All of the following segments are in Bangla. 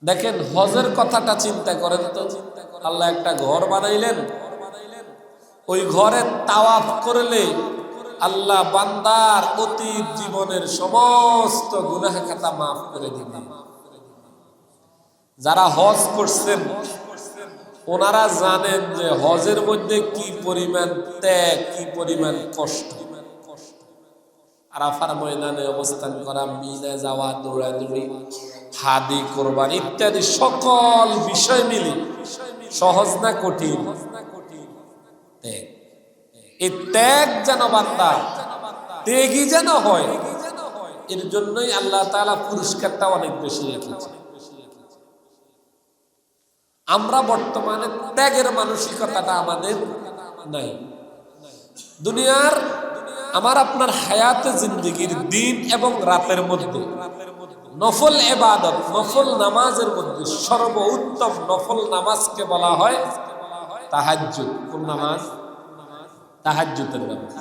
দেখেন হজের কথাটা চিন্তা করেন তো। আল্লাহ একটা ঘর বানাইলেন, ওই ঘরে তাওয়াফ করলে আল্লাহ বান্দার অতীত জীবনের সমস্ত গুনাহ খাতা মাফ করে দিবেন। যারা হজ করছেন ওনারা জানেন যে হজের মধ্যে কি পরিমাণ ত্যাগ, কি পরিমাণ কষ্ট। আরাফার ময়দানে অবস্থান করা, মিনা যাওয়া, দৌড়াদৌড়ি, হাদি কোরবানি ইত্যাদি সকল বিষয় মিলে সহজ না কঠিন? ত্যাগ। এই ত্যাগ যেন বান্দা ত্যাগী যেন হয়, এর জন্যই আল্লাহ তাআলা পুরস্কারটা অনেক বেশি রেখেছে। আমরা বর্তমানে ত্যাগের মানসিকতাটা আমাদের নাই। দুনিয়ার আমার আপনার হায়াতে জিন্দেগির দিন এবং রাতের মধ্যে নফল ইবাদত, নফল নামাজের মধ্যে সর্বোত্তম নফল নামাজকে বলা হয় তাহাজ্জুদ। কোন নামাজ? তাহাজ্জুদের নামাজ।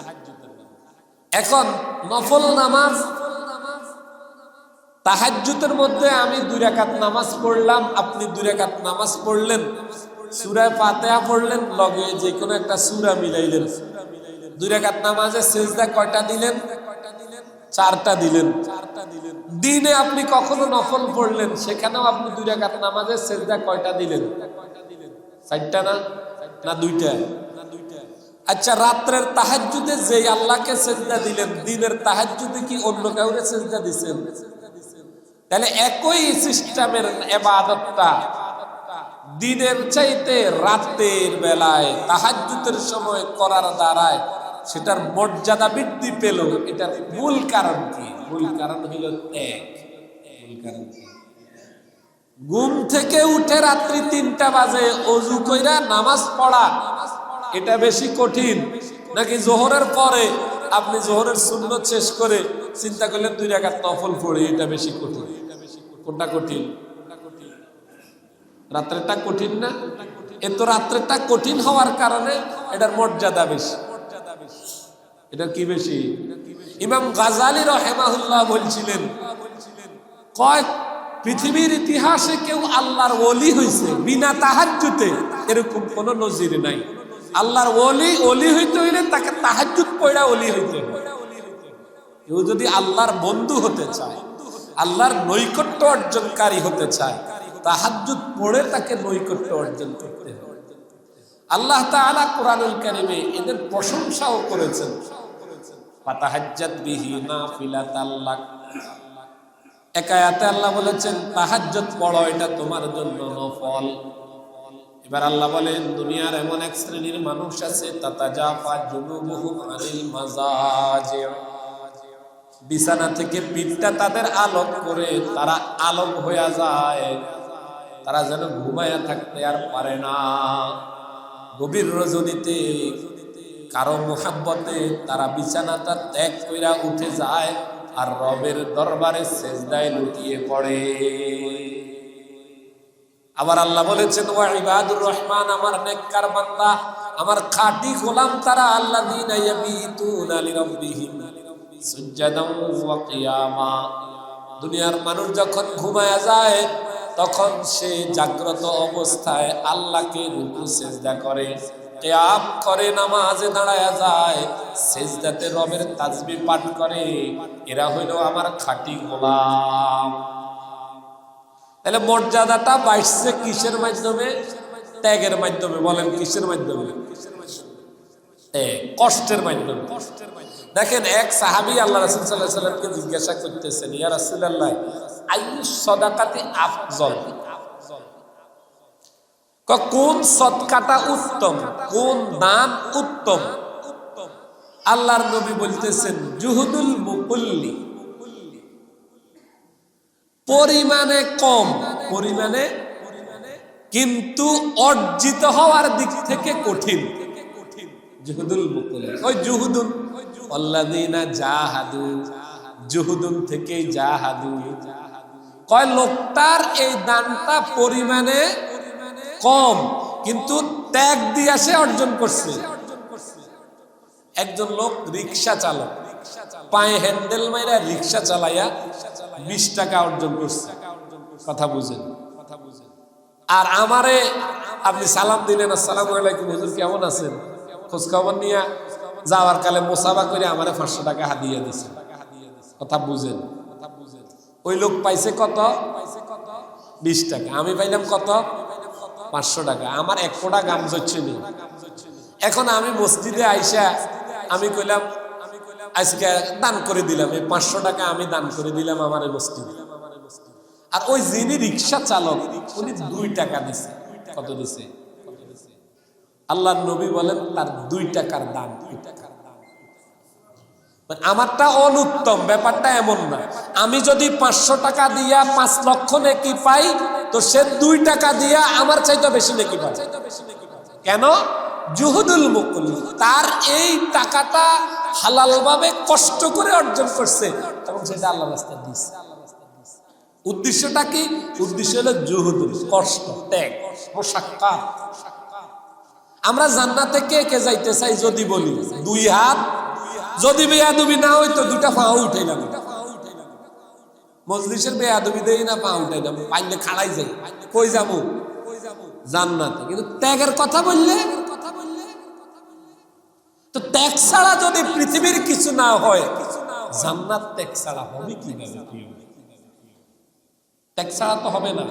এখন নফল নামাজ তাহাজ্জুদের মধ্যে আমি 2 রাকাত নামাজ পড়লাম, আপনি 2 রাকাত নামাজ পড়লেন, সূরা ফাতিহা পড়লেন, লগে যে কোনো একটা সূরা মিলাইলেন। 2 রাকাত নামাজে সিজদা কয়টা দিলেন? 4টা দিলেন। দিনে আপনি কখনো নফল পড়লেন, সেখানেও আপনি 2 রাকাত নামাজে সিজদা কয়টা দিলেন? 4টা না 2টা? আচ্ছা, রাত্রের তাহাজ্জুদে যে আল্লাহকে সিজদা দিলেন, দিনের তাহাজ্জুদে কি অন্য কাউকে সিজদা দিবেন? তাহলে একই সিস্টেমের ইবাদতটা দিনের চাইতে রাতের বেলায় তাহাজ্জুদের সময় করার দ্বারায় সেটার মর্যাদা বৃদ্ধি পেল। এটার মূল কারণ কি? মূল কারণ হইল ত্যাগ। মূল কারণ কি? ঘুম থেকে উঠে রাত্রি 3টা বাজে ওযু কইরা নামাজ পড়া এটা বেশি কঠিন, নাকি জোহরের পরে আপনি জোহরের সুন্নত শেষ করে চিন্তা করলেন 2 রাকাত নফল পড়ি, এটা বেশি কঠিন? কোনটা কঠিন? রাত্রেরটা কঠিন না? এত রাত্রেরটা কঠিন হওয়ার কারণে এটার মর্যাদা বেশি। এটা কি বেশি? ইমাম গাজালি রাহিমাহুল্লাহ বলছিলেন, কয় পৃথিবীর ইতিহাসে কেউ আল্লাহর ওলি হইছে বিনা তাহাজ্জুদে, এরকম কোন নজির নাই। আল্লাহর ওলি হইতে হইলে তাকে তাহাজ্জুদ পড়া ওলি হইতে হবে। কেউ যদি আল্লাহর বন্ধু হতে চায়, আল্লাহর নৈকট্য অর্জনকারী হতে চায়, তাহাজ্জুদ পড়ে তাকে নৈকট্য অর্জন করতে হবে। আল্লাহ তাআলা কোরআনুল কারীমে এদের প্রশংসাও করেছেন, ফাতাহাজ্জাত বিহি নাফিলাতাল লাক। এক আয়াতে আল্লাহ বলেছেন তাহাজ্জুদ পড়ো, এটা তোমার জন্য নফল। এবার আল্লাহ বলেন দুনিয়ার এমন এক শ্রেণীর মানুষ আছে, তাতাজাফা জুনুবুহুম আনিল মাজাজি, বিছানা থেকে পিঠটা তাদের আলোক করে তারা আলোক হয়ে যায়, তারা যেন ঘুমায়া থাকতে আর পারে না। গভীর রজনীতে কারো মুহাব্বতে তারা বিছানাটা ত্যাগ কইরা উঠে যায় আর রবের দরবারে সেজদায় লুটিয়ে পড়ে। আবার আল্লাহ বলেছেন ওয়া ইবাদুর রহমান, আমার নেককার বান্দা, আমার খাঁটি গোলাম তারা, আল্লাযীনা ইয়াবিতুনা লিরাব্বিহিম সুজদান ওয়া কিয়ামা। দুনিয়ার মানুষ যখন ঘুমায়া যায় তখন সে জাগ্রত অবস্থায় আল্লাহকে রুকু সিজদা করে, কিয়াম করে, নামাজে দাঁড়ায়া যায়, সিজদাতে রবের তাসবিহ পাঠ করে। এরা হইল আমার খাঁটি গোলাম। তাহলে মর্যাদাটা বাড়ছে কিসের মাধ্যমে? ত্যাগের মাধ্যমে। বলেন কিসের মাধ্যমে? কষ্টের মাধ্যমে। দেখেন এক সাহাবী আল্লাহ রাসূল সাল্লাল্লাহু আলাইহি ওয়াসাল্লামকে জিজ্ঞাসা করতেছেন, ইয়া রাসূলুল্লাহ আইয়ুস সাদাকাতি আফজল, কোন সদকাটা উত্তম, কোন দান উত্তম? আল্লাহর নবী বলতেছেন জুহুদুল মুকুল্লি, পরিমাণে কম, পরিমাণে কিন্তু অর্জিত হওয়ার দিক থেকে কঠিন। জুহুদুল মুকুল্লি, ওই জুহুদুন আল্লাযীনা জাহাদু, জুহুদুন থেকে জাহাদু। কয় লোকটার এই দানটা পরিমাণে কম কিন্তু ত্যাগ দিয়ে সে অর্জন করছে। একজন লোক রিকশা চালক, পায়ে হ্যান্ডেল মাইরা রিকশা চালাইয়া 20 টাকা অর্জন করছে। কথা বুঝেন? আর আমারে আপনি সালাম দিলেন, আসসালামু আলাইকুম হুজুর কেমন আছেন, খোঁজ খবর নিয়ে যাওয়ার কালে মোসাফা করে আমারে 500 টাকা হাদিয়া দিছে। কথা বুঝেন? ওই লোক পাইছে কত? 20 টাকা। আমি পাইলাম কত? 500 টাকা। আমার 1 কোটা গাম যাচ্ছে না। এখন আমি মসজিদে আইসা আমি কইলাম আজকে দান করে দিলাম, এই 500 টাকা আমি দান করে দিলাম আমার এই মসজিদে। আর ওই যিনি রিক্সা চালক উনি 2 টাকা দিছে। কত দিছে? আল্লাহর নবী বলেন তার 2 টাকার দাম। আমারটা অনুত্তম, ব্যাপারটা এমন না। আমি যদি 500 টাকা দিয়া 5 লক্ষ নেকি পাই, তো সে 2 টাকা দিয়া আমার চাইতে বেশি নেকি পায়। কেন? জুহুদুল মুকুল, তার এই টাকাটা হালাল ভাবে কষ্ট করে অর্জন করছে এবং সেটা আল্লাহর রাস্তায় দিয়েছে। উদ্দেশ্যটা কি? উদ্দেশ্য হলো জুহুদুল, কষ্ট, ত্যাগ, মুশাক্কাত। আমরা জান্নাতে কে কে যাইতে চাই যদি বলি 2 হাত, যদি বেয়াদবি না হইতো 2টা পা উঠাইলাম। মজলিসের বেয়াদবি দেই না, পা উঠাইলাম, পাইলে খাড়াই যাই। কই যাবো? জান্নাতে। কিন্তু ত্যাগের কথা বললে, তো ত্যাগ ছাড়া যদি পৃথিবীর কিছু না হয়, জান্নাত ত্যাগ ছাড়া হবে কিভাবে? ত্যাগ ছাড়া তো হবে না।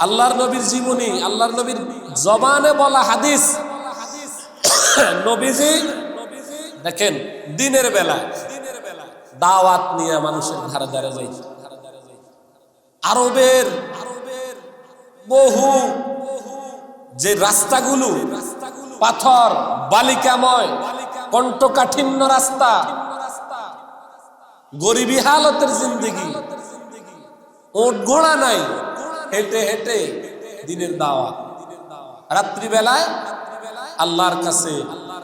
আল্লাহর নবীর জীবনী, আল্লাহর নবীর জবানে বলা হাদিস, নবীজি দেখেন দিনের বেলা দাওয়াত নিয়ে মানুষের ধারে ধারে যাই। আরবের বহু যে রাস্তাগুলো পাথর বালিকাময় কণ্ঠকাঠিন্য রাস্তা, গরিবী হালতের জিন্দেগি, ওট ঘোড়া নাই, হেঁটে হেঁটে দিনের দাওয়াত। রাত্রিবেলায় আল্লাহর কাছে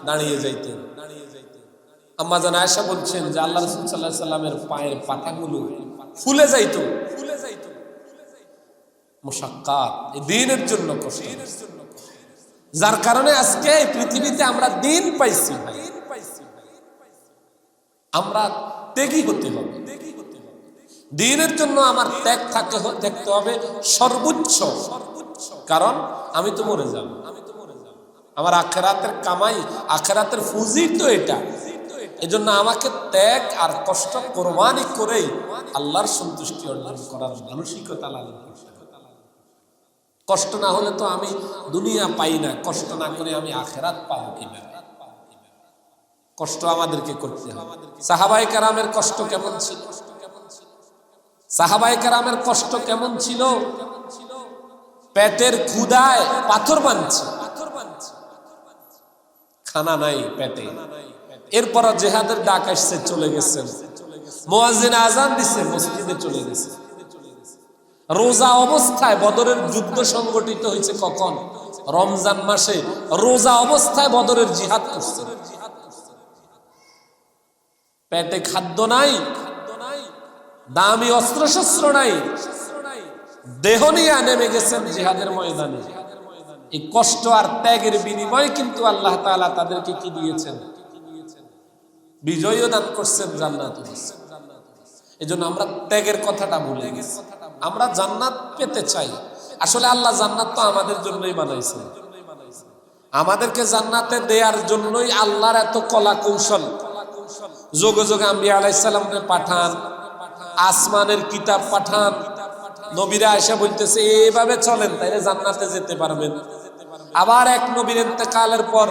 দাঁড়িয়ে যাইতেন। আম্মা জান আয়েশা বলছেন যে আল্লাহ রাসূল সাল্লাল্লাহু আলাইহি সাল্লামের পায়ের পাতাগুলো ফুলে যাইতো। মুশাক্কাত, এই দ্বীনের জন্য কষ্ট, যার কারণে আজকে এই পৃথিবীতে আমরা দ্বীন পাইছি। আমরা ত্যাগী হতে হবে। দ্বীনের জন্য আমার ত্যাগ থাকতে হবে সর্বোচ্চ। কারণ আমি তো মরে যাব, আমার আখিরাতের কামাই, আখিরাতের পুঁজি তো এটা। এজন্য আমাকে ত্যাগ আর কষ্ট কোরবানি করেই আল্লাহর সন্তুষ্টি অর্জন করার মানসিকতা লালন করতে হবে। কষ্ট না হলে তো আমি দুনিয়া পাই না, কষ্ট না করে আমি আখিরাত পাবো কিভাবে? কষ্ট আমাদেরকে করতে হবে। সাহাবায়ে কেরামের কষ্ট কেমন ছিল? সাহাবায়ে কেরামের কষ্ট কেমন ছিল? পেটের ক্ষুধায় পাথর বানছে, খানা নাই পেটে। এরপর জিহাদের ডাক আসছে, চলে গেছেন। মুয়াজ্জিন আযান দিছে, মসজিদে চলে গেছে। রোজা অবস্থায়, বদরের যুদ্ধ সংগঠিত হয়েছে কখন? রমজান মাসে। রোজা অবস্থায় বদরের জিহাদ করছে। পেটে খাদ্য নাই, দামি অস্ত্রশস্ত্র নাই, দেহ নিয়ে নেমে গেছেন জিহাদের ময়দানে। এই কষ্ট আর ত্যাগের বিনিময়ে কিন্তু আল্লাহ তাআলা তাদেরকে কি দিয়েছেন? বিজয়ও দান করছেন, জান্নাত দিয়েছেন। এজন্য আমরা ত্যাগের কথাটা ভুলে গেছি। আমরা জান্নাত পেতে চাই। আসলে আল্লাহ জান্নাত তো আমাদের জন্যই বানাইছেন। আমাদেরকে জান্নাতে দেওয়ার জন্যই আল্লাহর এত কলা কৌশল। যোগে যোগে আম্বিয়া আলাইহিস সালামকে পাঠান, আসমানের কিতাব পাঠান, নবীরা এসে বলতেছে এইভাবে চলেন তাইলে জান্নাতে যেতে পারবেন। আবার এক নবীর ইন্তেকালের পর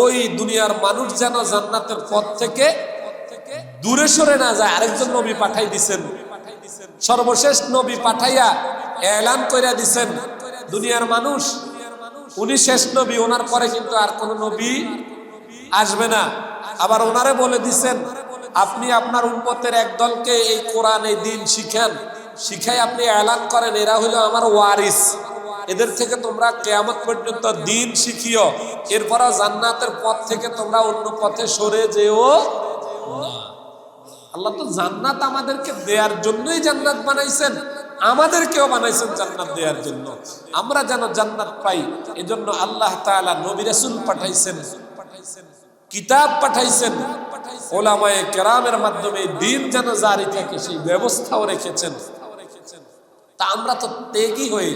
ওই দুনিয়ার মানুষ যেন জান্নাতের পথ থেকে দূরে সরে না যায়, আরেকজন নবী পাঠাই দিছেন। সর্বশেষ নবী পাঠাইয়া এলান কইরা দিছেন, দুনিয়ার মানুষ উনি শেষ নবী, ওনার পরে কিন্তু আর কোন নবী আসবে না। আবার ওনারে বলে দিছেন, আপনি আপনার উম্মতের একদলকে এই কোরআন, এই দ্বীন শিখান, শিখাই আপনি এলান করেন এরা হলো আমার ওয়ারিস, এদের থেকে তোমরা কিয়ামত পর্যন্ত দ্বীন শিখিও, এরপর জান্নাতের পথ থেকে তোমরা অন্য পথে সরে যেও না। আল্লাহ তো জান্নাত আমাদেরকে দেওয়ার জন্যই জান্নাত বানাইছেন, আমাদেরকেও বানাইছেন জান্নাত দেওয়ার জন্য। আমরা যেন জান্নাত পাই, এজন্য আল্লাহ তাআলা নবী রাসূল পাঠাইছেন, কিতাব পাঠাইছেন, উলামায়ে কেরামের মাধ্যমে দ্বীন যেন জারি থাকে সেই ব্যবস্থাও রেখেছেন। তা আমরা তো ত্যাগী হয়ে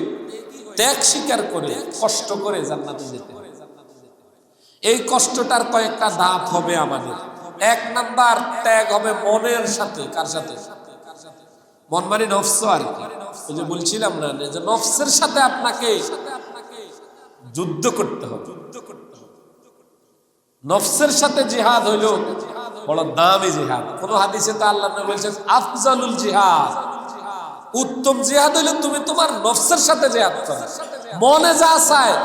ত্যাগ স্বীকার করে কষ্ট করে জান্নাতে যেতে হবে। এই কষ্টটার কয়েকটা ধাপ হবে আমাদের। 1 নাম্বার ত্যাগ হবে মনের সাথে। কার সাথে? মন মানে নফস। আর কি ওই যে বলছিলাম না যে নফসের সাথে আপনাকে যুদ্ধ করতে হবে। নফসের সাথে জিহাদ হইল বড় দামি জিহাদ। কোন হাদিসে তো আল্লাহ নবী বলেছেন আফজালুল জিহাদ, উত্তম জিহাদ হইল তুমি তোমার নফসের সাথে জিহাদ করো। মনে যা চায়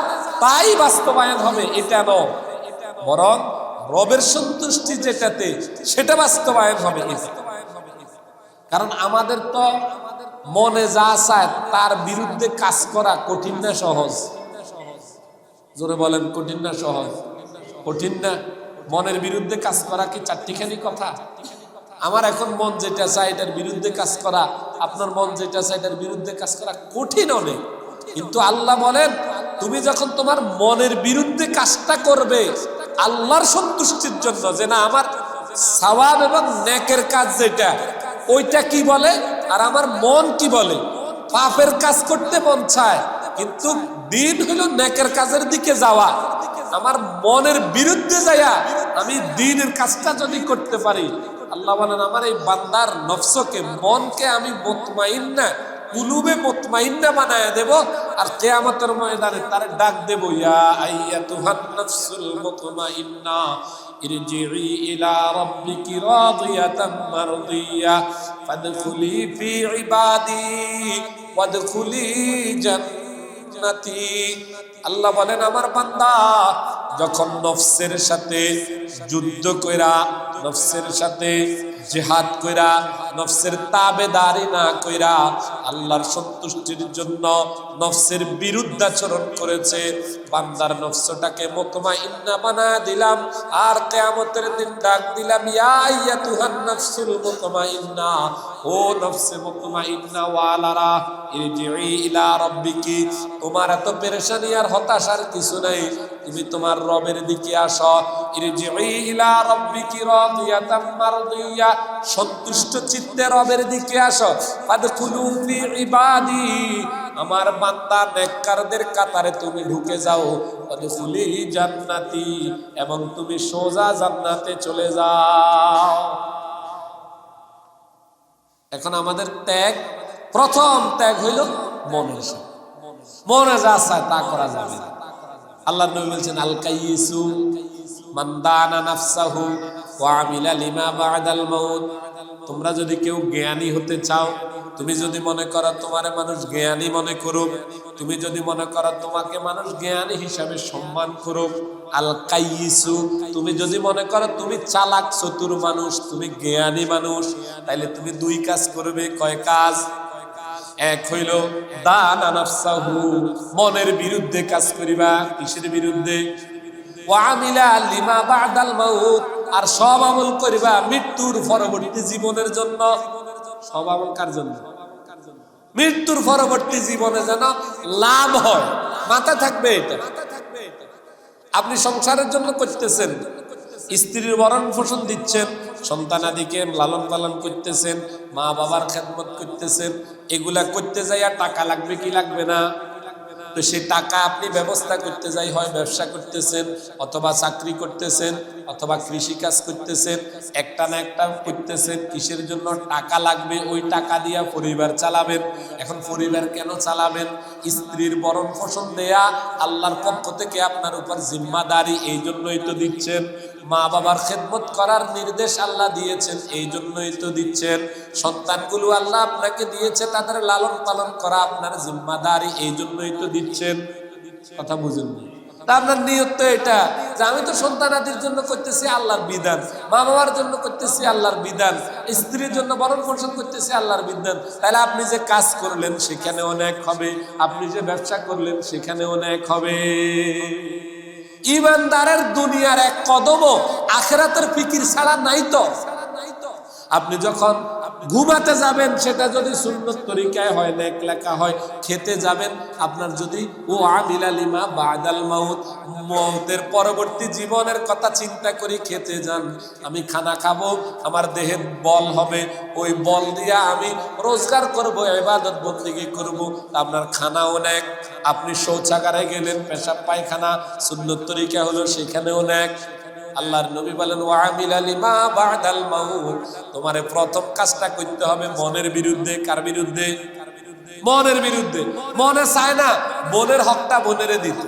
তাই বাস্তবায়ন হবে এটা নয়, বরং রবের সন্তুষ্টি যেটাতে সেটা বাস্তবায়ন হবে এটা। কারণ আমাদের তো মনে যা চায় তার বিরুদ্ধে কাজ করা কঠিন না সহজ? জোরে বলেন, কঠিন না সহজ? কঠিন না। মনের বিরুদ্ধে কাজ করা কি চারটিখানি কথা? আমার এখন মন যেটা চায় এটার বিরুদ্ধে কাজ করা, আপনার মন যেটা চায় এটার বিরুদ্ধে কাজ করা কঠিন অনেক। কিন্তু আল্লাহ বলেন তুমি যখন তোমার মনের বিরুদ্ধে কাজটা করবে আল্লাহর সন্তুষ্টির জন্য, যে না আমার সওয়াব এবং নেকের কাজ যেটা ওইটা কি বলে আর আমার মন কি বলে। পাপের কাজ করতে মন চায় কিন্তু দিন হলো নেকের কাজের দিকে যাওয়া। আমার মনের বিরুদ্ধে যাইয়া আমি দিনের কাজটা যদি করতে পারি, আল্লাহ বলেন আমার এই বান্দার নফসকে, মনকে আমি মুতমাইন্না, কুলুবে মুতমাইন্না বানায়া দেব। আর কিয়ামতের ময়দানে তারে ডাক দেব, ইয়া আইয়াতুহান নাফসুল মুতমাইন্না ইরজিই ইলা রাব্বিকি রাদিয়াতাম মারদিয়া ফাদখুলি ফি ইবাদি ওয়াদখুলি জান্নাতি। আল্লাহ বলেন আমার বান্দা যখন নফসের সাথে যুদ্ধ কইরা, নফসের সাথে জিহাদ কইরা, নফসের তাবেদারি না কইরা আল্লাহর সন্তুষ্টির জন্য নফসের বিরুদ্ধাচরণ করেছে, বান্দার নফসটাকে মুতমাইন্না বানায়া দিলাম। আর কিয়ামতের দিন ডাক দিলাম, ইয়া আইয়াতুহান নাফসুল মুতমাইন্না, ও নফসে মুতমাইন্না ওয়ালারা ইরজিই ইলা রাব্বিকি, তোমার এত পেরেশানি আর হতাশার কিছু নাই, তুমি তোমার রবের দিকে আসো। ইরজিই ইলা রাব্বিকি রাদিয়াতাম মারদিয়া, সন্তুষ্ট চিত্তে রবের দিকে আসো। ফাদখুলু ফি ইবাদি, আমার বান্দা নেককারদের কাতারে তুমি ঢুকে যাও। ফাদখুলি জান্নাতি, এবং তুমি সোজা জান্নাতে চলে যাও। এখন আমাদের ত্যাগ, প্রথম ত্যাগ হইল মনের সাথে। মনে যা চায় তা করা যাবে না। আল্লাহ নবী বলছেন আল কাইয়িসু মান দানা নাফসাহু ওয়া আমিলা লিমা বা'দাল মাউত। তোমরা যদি কেউ জ্ঞানী হতে চাও, তুমি যদি মনে করো তোমারে মানুষ জ্ঞানী মনে করুক, তুমি যদি মনে করো তোমাকে মানুষ জ্ঞানী হিসাবে সম্মান করুক, আল কাইয়িসু, তুমি যদি মনে করো তুমি চালাক চতুর মানুষ, তুমি জ্ঞানী মানুষ, তাইলে তুমি 2 কাজ করবে। কয় কাজ? এক হইল দানা নাফসাহু, মনের বিরুদ্ধে কাজ করিবা। কিসের বিরুদ্ধে? ওয়া আমিলা লিমা বা'দাল মাউত, আর সব আমল করিবা মৃত্যুর পরবর্তী জীবনের জন্য। সব আমল কার জন্য? মৃত্যুর পরবর্তী জীবনে যেন লাভ হয়, মাথা থাকবে এটা। আপনি সংসারের জন্য করতেছেন, স্ত্রীর ভরণ পোষণ দিচ্ছেন, সন্তানাদিকে লালন পালন করতেছেন, মা বাবার খেদমত করতেছেন, এগুলা করতে যাইয়া টাকা লাগবে কি লাগবে না? তো সেই টাকা আপনি ব্যবস্থা করতে যাই, হয় ব্যবসা করতেছেন, অথবা চাকরি করতেছেন, অথবা কৃষি কাজ করতেছেন, একটা না একটা করতেছেন। কিসের জন্য? টাকা লাগবে, ওই টাকা দিয়া পরিবার চালাবেন। এখন পরিবার কেন চালাবেন? স্ত্রীর ভরণ পোষণ দেয়া আল্লাহর পক্ষ থেকে আপনার উপর জিম্মাদারি, এই জন্যই তো দিচ্ছেন। মা বাবার খেদমত করার নির্দেশ আল্লাহ দিয়েছেন, এই জন্যই তো দিচ্ছেন। সন্তানগুলো আল্লাহ আপনাকে দিয়েছে, তাদের লালন পালন করা আপনার জিম্মাদারি, এই জন্যই তো দিচ্ছেন। কথা বুঝেন না? তা আপনার নিয়ত তো এটা যে আমি তো সন্তানাদির জন্য করতেছি আল্লাহর বিধান, মা বাবার জন্য করতেছি আল্লাহর বিধান, স্ত্রীর জন্য ভরণ পোষণ করতেছি আল্লাহর বিধান। তাহলে আপনি যে কাজ করলেন সেখানে অনেক হবে, আপনি যে ব্যবসা করলেন সেখানে অনেক হবে। ইমানদারের দুনিয়ার এক কদমও আখিরাতের ফিকির ছাড়া নাই তো। আপনি যখন ঘুমাতে যাবেন সেটা যদি সুন্নত তরিকায় হয়, নেক লেখা হয়। খেতে যাবেন আপনার যদি ও আমিলা লিমা বাদাল মাউত, মওতের পরবর্তী জীবনের কথা চিন্তা করে খেতে যান। আমি খানা খাবো, আমার দেহে বল হবে, ওই বল দিয়ে আমি রোজগার করব, ইবাদত বন্দেগী করব। আপনার খানাও নেক। আপনি শৌচাগারে গেলেন, পেশাব পায়খানা সুন্নত তরিকা হলো, সেখানেও নেক। আল্লাহর নবী বলেন ওয়া আমিলা লিমা বাদাল মাউত, তোমারে প্রথম কাজটা করতে হবে মনের বিরুদ্ধে। কার বিরুদ্ধে? মনের বিরুদ্ধে। মনে চায় না বোনের হকটা বোনেরে দিত,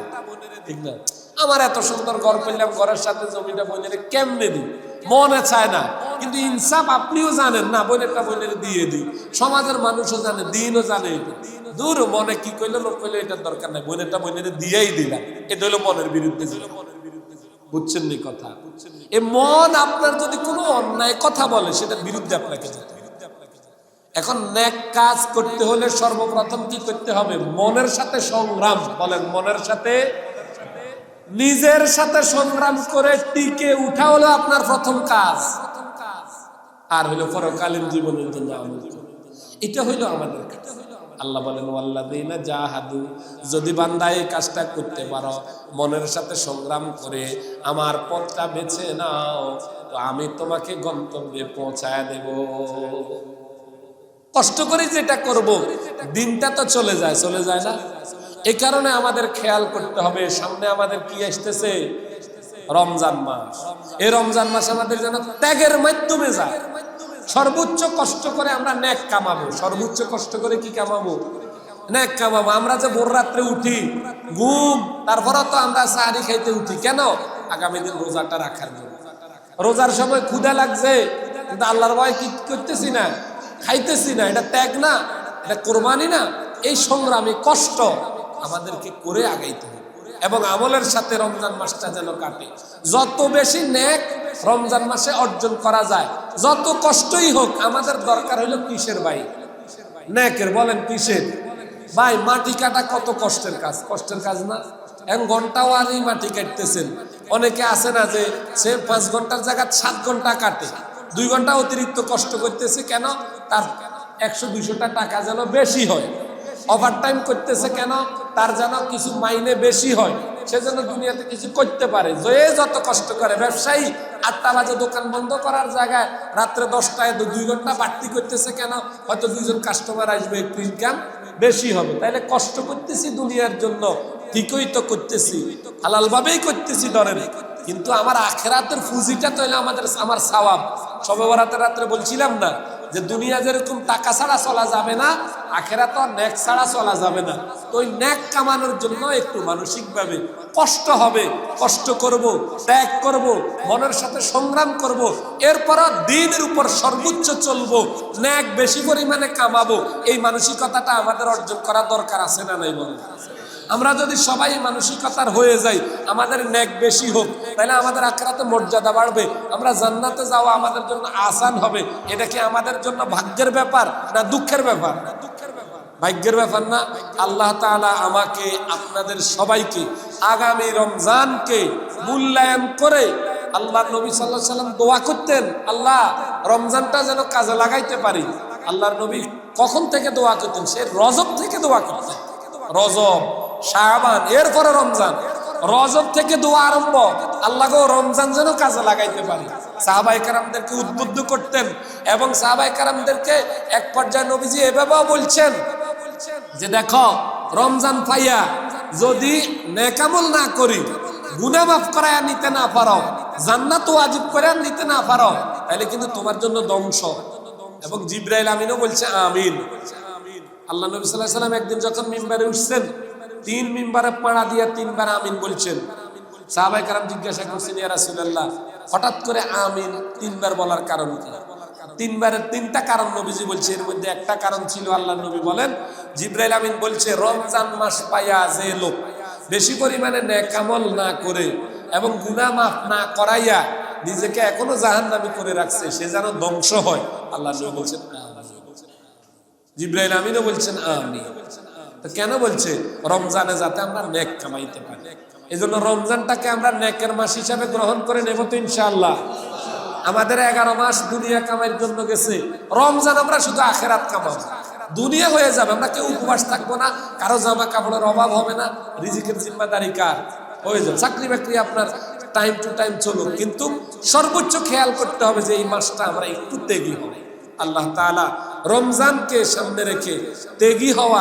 ঠিক না? আমার এত সুন্দর ঘর করলাম, ঘরের সাথে জমিটা বোনের কেমনে দিই, মনে চায় না। কিন্তু ইনসাফ আপনিও জানেন না, বোনেরটা বোনের দিয়ে দিই। সমাজের মানুষও জানে, দিনও জানে। এটা দূর, মনে কি কইলো লোক কইলো এটার দরকার নাই, বোনেরটা বোনের দিয়েই দিলাম। এটা হলো মনের বিরুদ্ধে। বুঝছেন নি কথা? এ মন আপনার যদি কোনো অন্যায় কথা বলে সেটার বিরুদ্ধে আপনাকে যেতে হবে। এখন নেক কাজ করতে হলে সর্বপ্রথম কি করতে হবে? মনের সাথে সংগ্রাম। বলেন, মনের সাথে, নিজের সাথে সংগ্রাম করে টিকে উঠা হলো আপনার প্রথম কাজ। আর হইলো পরকালীন জীবনের জন্য আমল। এটা হইলো আমাদের কাজ। আল্লাহ বলেন ওয়াল্লাযীনা জাহাদু, যদি বান্দা এই কাজটা করতে পারো, মনের সাথে সংগ্রাম করে আমার পথটা বেছে নাও, তো আমি তোমাকে গন্তব্যে পৌঁছায় দেব। কষ্ট করে যেটা করব, দিনটা তো চলে যায়, চলে যায় না? এই কারণে আমাদের খেয়াল করতে হবে, সামনে আমাদের কি আসতেছে? রমজান মাস। এই রমজান মাস আমাদের যেন ত্যাগের মাধ্যমে যায়। সর্বোচ্চ কষ্ট করে আমরা নেক কামাবো। সর্বোচ্চ কষ্ট করে কি কামাবো? নেক কামাবো। আমরা যে ভোর রাত্রে উঠি, ঘুম, তারপরে তো আমরা সাহারি খাইতে উঠি কেন? আগামী দিন রোজাটা রাখার জন্য। রোজার সময় ক্ষুধা লাগছে, কিন্তু আল্লাহর ভয় কি করতেছি না, খাইতেছি না। এটা ত্যাগ না? এটা কোরবানি না? এই সংগ্রামী কষ্ট আমাদেরকে করে আগাইতে হবে এবং আমলের সাথে রমজান মাসটা যেন কাটে। যত বেশি নেক রমজান মাসে অর্জন করা যায়, যত কষ্টই হোক, আমাদের দরকার হলো কিসের ভাই? নেকের। বলেন কিসের ভাই? মাটি কাটা কত কষ্টের কাজ, কষ্টের কাজ না? এক ঘন্টাও আর এই মাটি কাটতেছেন। অনেকে আছে না যে সে 5 ঘন্টার জায়গায় 7 ঘন্টা কাটে, 2 ঘন্টা অতিরিক্ত কষ্ট করতেছে কেন? তার 100-200 টাকা যেন বেশি হয়। ওভার টাইম করতেছে কেন? তার যেন কিছু মাইনে বেশি হয়, সে যেন দুনিয়াতে কিছু করতে পারে। যে যত কষ্ট করে, ব্যবসায়ী 8টা বাজে দোকান বন্ধ করার জায়গায় রাত্রে 10টায় 2 ঘন্টা বাড়তি করতেছে কেন? হয়তো 2 জন কাস্টমার আসবে, একটু ইনকাম বেশি হবে। তাইলে কষ্ট করতেছি দুনিয়ার জন্য, ঠিকই তো করতেছি, হালাল ভাবেই করতেছি ধরেন, কিন্তু আমার আখিরাতের ফুজিটা তো হলো আমার সওয়াব। শবে বরাতের রাত্রে বলছিলাম না যে দুনিয়া যেরকম টাকা ছাড়া চলা যাবে না, আখিরাত নেক ছাড়া চলা যাবে না। তো ওই নেক কামানোর জন্য একটু মানসিকভাবে কষ্ট হবে, কষ্ট করব, ত্যাগ করব, মনের সাথে সংগ্রাম করব, এরপর দিনের উপর সর্বোচ্চ চলবো, নেক বেশি পরিমাণে কামাবো। এই মানসিকতাটা আমাদের অর্জন করা দরকার আছে না নাই বলেন? আমরা যদি সবাই মানসিকতার হয়ে যাই, আমাদের নেক বেশি হোক, তাহলে আমাদের আখিরাতে মর্যাদা বাড়বে, আমরা জান্নাতে যাওয়া আমাদের জন্য আসান হবে। এটা কি আমাদের জন্য ভাগ্যের ব্যাপার না দুঃখের ব্যাপার? ভাগ্যের ব্যাপার না? আল্লাহ তাআলা আমাকে আপনাদের সবাইকে আগামী রমজানকে মূল্যায়ন করে, আল্লাহ নবী সাল্লাল্লাহু আলাইহি সাল্লাম দোয়া করতেন, আল্লাহ রমজানটা যেন কাজে লাগাইতে পারি। আল্লাহর নবী কখন থেকে দোয়া করতেন? সে রজব থেকে দোয়া করতেন। রজব, শাবান, এরপরে রমজান। রজব থেকে দোয়া আরম্ভ, আল্লাহ গো রমজান যেন কাজে লাগাইতে পারি। সাহাবায়ে কেরামদেরকে উদ্বুদ্ধ করতেন এবং সাহাবায়ে কেরামদেরকে এক পর্যায়ে নবীজি এভাবেও বলছেন যে দেখো, রমজান পাইয়া যদি নেক আমল না করি, গুনাহ মাফ করায়া নিতে না পারো, জান্নাত ওয়াজিব করে নিতে না পারো, তাহলে কিন্তু তোমার জন্য ধ্বংস। এবং জিবরাইল আমিনও বলছে আমিন। আল্লাহ নবী সাল্লাল্লাহু আলাইহি ওয়াসাল্লাম একদিন যখন মিম্বারে উঠছেন, 3 মিম্বারে পাড়া দিয়ে 3 বার আমিন বলছেন। সাহাবায়ে কেরাম জিজ্ঞাসা করছেন, ইয়া রাসূলুল্লাহ, হঠাৎ করে আমিন 3 বার বলার কারণ কি? 3 বারের 3টা কারণ নবীজি বলছে। এর মধ্যে একটা কারণ ছিল, আল্লাহ নবী বলেন, জিবরাইল আমিন বলছে, রমজান মাস পাইয়া যে লোক বেশি পরিমাণে নেক আমল না করে এবং গুনাহ মাফ না করাইয়া নিজেকে এখনো জাহান্নামী করে রাখছে, সে যেন ধ্বংস হয়। আল্লাহ নবী বলছেন জিবরাইল আমিনও বলছেন আমিন। তো কেন বলছে? রমজানে যাতে আমরা নেক কামাইতে পারি। এই জন্য রমজানটাকে আমরা নেকের মাস হিসাবে গ্রহণ করে নেব তো ইনশাআল্লাহ। আমাদের 11 মাস দুনিয়া কামাইয়ের জন্য গেছে, রমজান আমরা শুধু আখেরাত কামাবো, দুনিয়া হয়ে যাবে, আমরা কেউ উপবাস থাকবো না, কারো জামা কাপড়ের অভাব হবে না, রিজিকের জিম্মাদারি কার হয়ে যাবে। চাকরি বাকরি আপনার টাইম টু টাইম চলুক, কিন্তু সর্বোচ্চ খেয়াল করতে হবে যে এই মাসটা আমরা একটু ত্যাগী হব। আল্লাহ তাআলা রমজানকে সামনে রেখে ত্যাগী হওয়ার